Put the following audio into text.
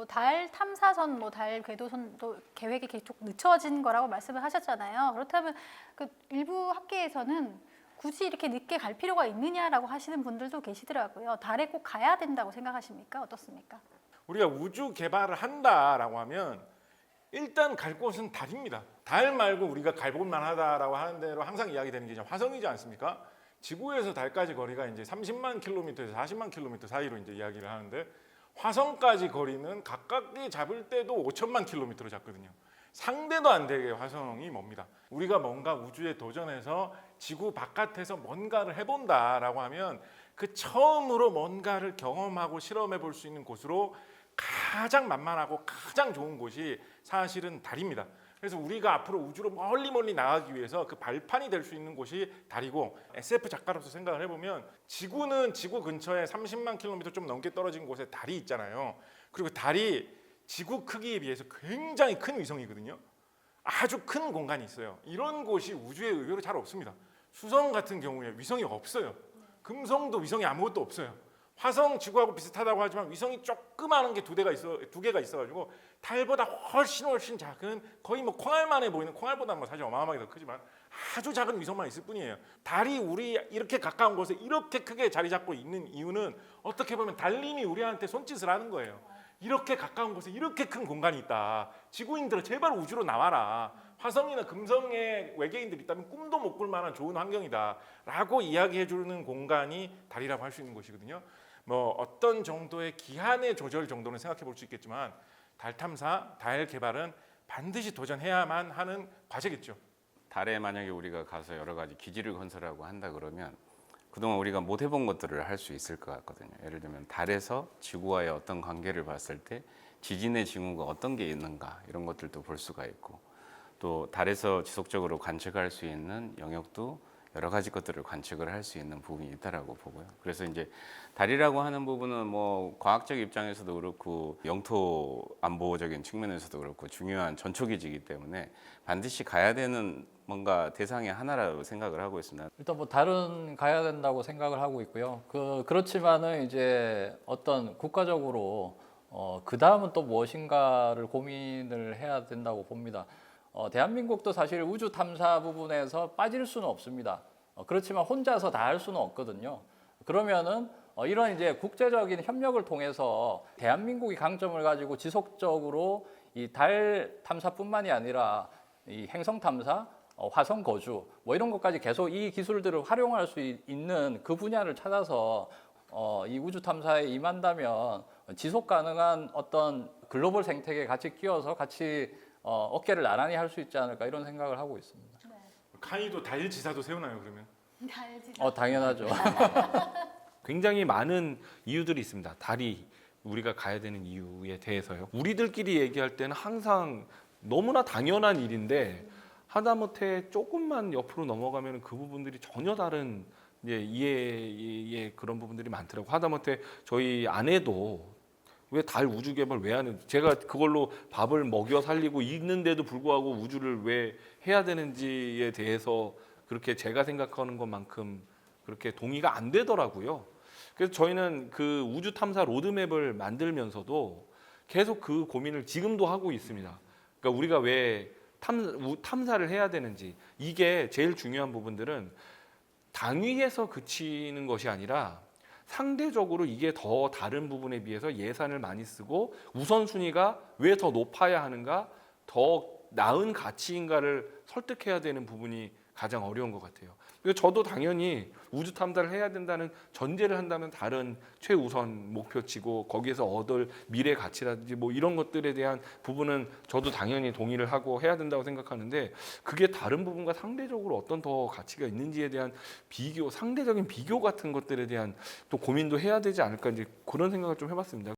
달 탐사선, 달 궤도선도 계획이 계속 늦춰진 거라고 말씀을 하셨잖아요. 그렇다면 그 일부 학계에서는 굳이 이렇게 늦게 갈 필요가 있느냐라고 하시는 분들도 계시더라고요. 달에 꼭 가야 된다고 생각하십니까? 어떻습니까? 우리가 우주 개발을 한다라고 하면 일단 갈 곳은 달입니다. 달 말고 우리가 가볼 만하다라고 하는 대로 항상 이야기되는 게 이제 화성이지 않습니까? 지구에서 달까지 거리가 이제 30만 킬로미터에서 40만 킬로미터 사이로 이제 이야기를 하는데 화성까지 거리는 각각이 잡을 때도 5천만 킬로미터로 잡거든요. 상대도 안 되게 화성이 멉니다. 우리가 뭔가 우주에 도전해서 지구 바깥에서 뭔가를 해본다라고 하면 그 처음으로 뭔가를 경험하고 실험해 볼 수 있는 곳으로 가장 만만하고 가장 좋은 곳이 사실은 달입니다. 그래서 우리가 앞으로 우주로 멀리 나가기 위해서 그 발판이 될 수 있는 곳이 달이고, SF 작가로서 생각을 해보면 지구는 지구 근처에 30만 킬로미터 좀 넘게 떨어진 곳에 달이 있잖아요. 그리고 달이 지구 크기에 비해서 굉장히 큰 위성이거든요. 아주 큰 공간이 있어요. 이런 곳이 우주에 의외로 잘 없습니다. 수성 같은 경우에 위성이 없어요. 금성도 위성이 아무것도 없어요. 화성, 지구하고 비슷하다고 하지만 위성이 조그마한 게 두 개가 있어가지고 달보다 훨씬 작은, 거의 뭐 콩알만해 보이는, 콩알보다 뭐 사실 어마어마하게 더 크지만 아주 작은 위성만 있을 뿐이에요. 달이 우리 이렇게 가까운 곳에 이렇게 크게 자리 잡고 있는 이유는 어떻게 보면 달님이 우리한테 손짓을 하는 거예요. 이렇게 가까운 곳에 이렇게 큰 공간이 있다. 지구인들아 제발 우주로 나와라. 화성이나 금성에 외계인들이 있다면 꿈도 못 꿀 만한 좋은 환경이다 라고 이야기해 주는 공간이 달이라고 할 수 있는 곳이거든요. 뭐 어떤 정도의 기한의 조절 정도는 생각해 볼 수 있겠지만 달 탐사, 달 개발은 반드시 도전해야만 하는 과제겠죠. 달에 만약에 우리가 가서 여러 가지 기지를 건설하고 한다 그러면 그동안 우리가 못 해본 것들을 할 수 있을 것 같거든요. 예를 들면 달에서 지구와의 어떤 관계를 봤을 때 지진의 징후가 어떤 게 있는가 이런 것들도 볼 수가 있고, 또 달에서 지속적으로 관측할 수 있는 영역도 여러 가지 것들을 관측을 할 수 있는 부분이 있다라고 보고요. 그래서 이제 달이라고 하는 부분은 뭐 과학적 입장에서도 그렇고 영토 안보적인 측면에서도 그렇고 중요한 전초기지이기 때문에 반드시 가야 되는 뭔가 대상의 하나라고 생각을 하고 있습니다. 일단 뭐 달은 가야 된다고 생각을 하고 있고요. 그렇지만은 이제 어떤 국가적으로 그 다음은 또 무엇인가를 고민을 해야 된다고 봅니다. 대한민국도 사실 우주 탐사 부분에서 빠질 수는 없습니다. 그렇지만 혼자서 다 할 수는 없거든요. 그러면은 이런 이제 국제적인 협력을 통해서 대한민국이 강점을 가지고 지속적으로 이 달 탐사뿐만이 아니라 이 행성 탐사, 화성 거주 뭐 이런 것까지 계속 이 기술들을 활용할 수 있는 그 분야를 찾아서 이 우주 탐사에 임한다면 지속 가능한 어떤 글로벌 생태계에 같이 끼어서 같이 어깨를 나란히 할 수 있지 않을까 이런 생각을 하고 있습니다. 카이도 달 지사도 세우나요 그러면? 당연하죠. 굉장히 많은 이유들이 있습니다. 달이 우리가 가야 되는 이유에 대해서요. 우리들끼리 얘기할 때는 항상 너무나 당연한 일인데 하다못해 조금만 옆으로 넘어가면 그 부분들이 전혀 다른 이제 이해의 그런 부분들이 많더라고요. 하다못해 저희 아내도 왜 달 우주 개발 왜 하는, 제가 그걸로 밥을 먹여 살리고 있는데도 불구하고 우주를 왜 해야 되는지에 대해서 그렇게 제가 생각하는 것만큼 그렇게 동의가 안 되더라고요. 그래서 저희는 그 우주 탐사 로드맵을 만들면서도 계속 그 고민을 지금도 하고 있습니다. 그러니까 우리가 왜 탐사를 해야 되는지, 이게 제일 중요한 부분들은 당위에서 그치는 것이 아니라 상대적으로 이게 더 다른 부분에 비해서 예산을 많이 쓰고 우선순위가 왜 더 높아야 하는가, 더 나은 가치인가를 설득해야 되는 부분이 가장 어려운 것 같아요. 그래서 저도 당연히 우주 탐사를 해야 된다는 전제를 한다면 다른 최우선 목표치고 거기에서 얻을 미래 가치라든지 뭐 이런 것들에 대한 부분은 저도 당연히 동의를 하고 해야 된다고 생각하는데, 그게 다른 부분과 상대적으로 어떤 더 가치가 있는지에 대한 비교, 상대적인 비교 같은 것들에 대한 또 고민도 해야 되지 않을까, 이제 그런 생각을 좀 해봤습니다.